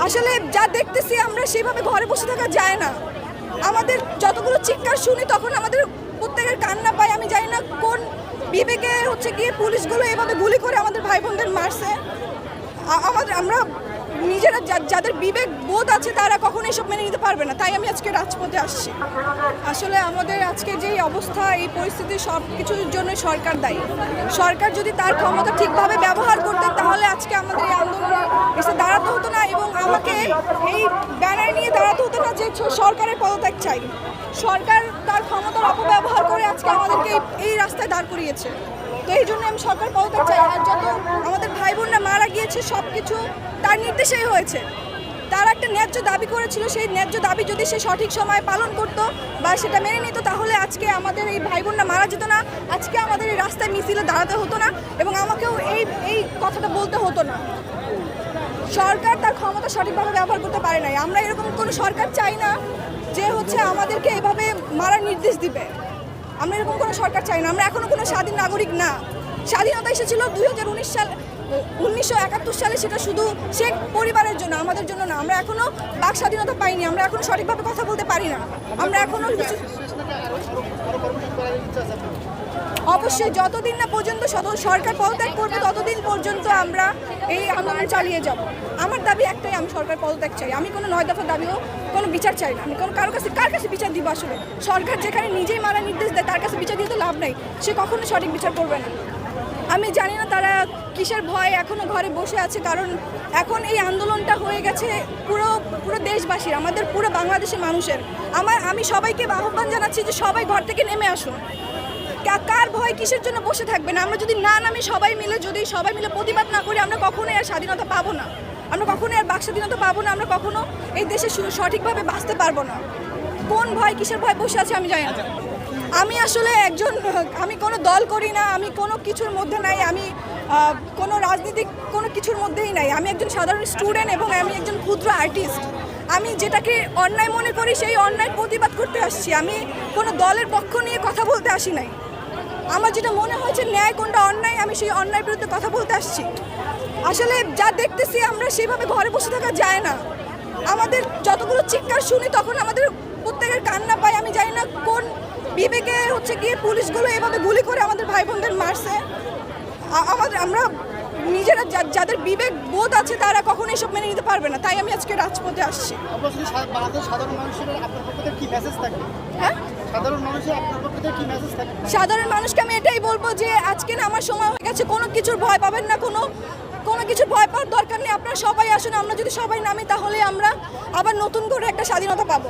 আসলে যা দেখতেছি আমরা সেভাবে ঘরে বসে থাকা যায় না। আমাদের যতগুলো চিৎকার শুনি তখন আমাদের প্রত্যেকের কান্না পায়। আমি জানি না কোন বিবেকে গিয়ে পুলিশগুলো এভাবে গুলি করে আমাদের ভাই বোনদের মারছে। আমরা নিজেরা যাদের বিবেক বোধ আছে তারা কখনো এসব মেনে নিতে পারবে না, তাই আমি আজকে রাজপথে আসছি। আসলে আমাদের আজকে যেই অবস্থা, এই পরিস্থিতি সব কিছুর জন্য সরকার দায়ী। সরকার যদি তার ক্ষমতা ঠিকভাবে ব্যবহার করতে তাহলে আজকে আমাদের এই আন্দোলনে এসে দাঁড়াতে হতো না এবং আমাকে এই ব্যানার নিয়ে দাঁড়াতে হতো না যে সরকারের পদত্যাগ চাই। সরকার তার ক্ষমতার অপব্যবহার করে আজকে আমাদেরকে এই রাস্তায় দাঁড় করিয়েছে। তো এই জন্য আমি সরকার পদত্যাগ চাই। আর যত আমাদের ভাই বোনরা মারা গিয়েছে সব কিছু তার নির্দেশেই হয়েছে। তারা একটা ন্যায্য দাবি করেছিল, সেই ন্যায্য দাবি যদি সে সঠিক সময় পালন করতো বা সেটা মেনে নিত তাহলে আজকে আমাদের এই ভাই বোনরা মারা যেত না, আজকে আমাদের এই রাস্তায় মিছিলে দাঁড়াতে হতো না এবং আমাকেও এই কথাটা বলতে হতো না। সরকার তার ক্ষমতা সঠিকভাবে ব্যবহার করতে পারে নাই। আমরা এরকম কোনো সরকার চাই না যে আমাদেরকে এভাবে মারার নির্দেশ দিবে। আমরা এরকম কোনো সরকার চাই না। আমরা এখনো কোনো স্বাধীন নাগরিক না। স্বাধীনতা এসেছিল 1971 সালে, সেটা শুধু শেখ পরিবারের জন্য, আমাদের জন্য না। আমরা এখনো বাক স্বাধীনতা পাইনি, আমরা এখনো সঠিকভাবে কথা বলতে পারি না। আমরা এখনো অবশ্যই যতদিন না পর্যন্ত সরকার পদত্যাগ করবে ততদিন পর্যন্ত আমরা এই আন্দোলন চালিয়ে যাব। আমার দাবি একটাই, আমি সরকার পদত্যাগ চাই। আমি কোনো 9 দফা দাবিও কোনো বিচার চাই না। আমি কার কাছে বিচার দিব? আসলে সরকার যেখানে নিজেই মারা নির্দেশ দেয় তার কাছে বিচার দিয়ে তো লাভ নাই, সে কখনো সঠিক বিচার করবে না। আমি জানি না তারা কিসের ভয় এখনো ঘরে বসে আছে, কারণ এখন এই আন্দোলনটা হয়ে গেছে পুরো দেশবাসীর, আমাদের পুরো বাংলাদেশের মানুষের। আমি সবাইকে আহ্বান জানাচ্ছি যে সবাই ঘর থেকে নেমে আসুন। কার ভয় কিসের জন্য বসে থাকবে না? আমরা যদি না নামি সবাই মিলে প্রতিবাদ না করি আমরা কখনোই আর স্বাধীনতা পাবো না। আমরা কখনোই আর বাক স্বাধীনতা পাবো না। আমরা কখনো এই দেশে সঠিকভাবে বাঁচতে পারবো না। কোন ভয় কিসের ভয় বসে আছে আমি জানি না। আমি আসলে আমি কোনো দল করি না, আমি কোনো কিছুর মধ্যে নাই, আমি কোনো রাজনীতিক কোনো কিছুর মধ্যেই নাই। আমি একজন সাধারণ স্টুডেন্ট এবং আমি একজন ক্ষুদ্র আর্টিস্ট। আমি যেটাকে অন্যায় মনে করি সেই অন্যায় প্রতিবাদ করতে আসছি। আমি কোনো দলের পক্ষ নিয়ে কথা বলতে আসি নাই। আমার যেটা মনে হয়েছে ন্যায় কোনটা অন্যায়, আমি সেই অন্যায়ের বিরুদ্ধে কথা বলতে আসছি। আসলে যা দেখতেছি আমরা সেভাবে ঘরে বসে থাকা যায় না। আমাদের যতগুলো চিৎকার শুনি তখন আমাদের প্রত্যেকের কান্না পায়। আমি জানি না কোন বিবেকে গিয়ে পুলিশগুলো এভাবে গুলি করে আমাদের ভাই বোনদের মারছে। আমরা নিজেরা যাদের বিবেক বোধ আছে তারা কখনো এসব মেনে নিতে পারবে না, তাই আমি আজকে রাজপথে আসছি। হ্যাঁ, সাধারণ মানুষকে আমি এটাই বলবো যে আজকে না আমার সময় হয়ে গেছে। কোনো কিছুর ভয় পাবেন না, কোনো কিছু ভয় পাওয়ার দরকার নেই। আপনারা সবাই আসুন, আমরা যদি সবাই নামি তাহলে আমরা আবার নতুন করে একটা স্বাধীনতা পাবো।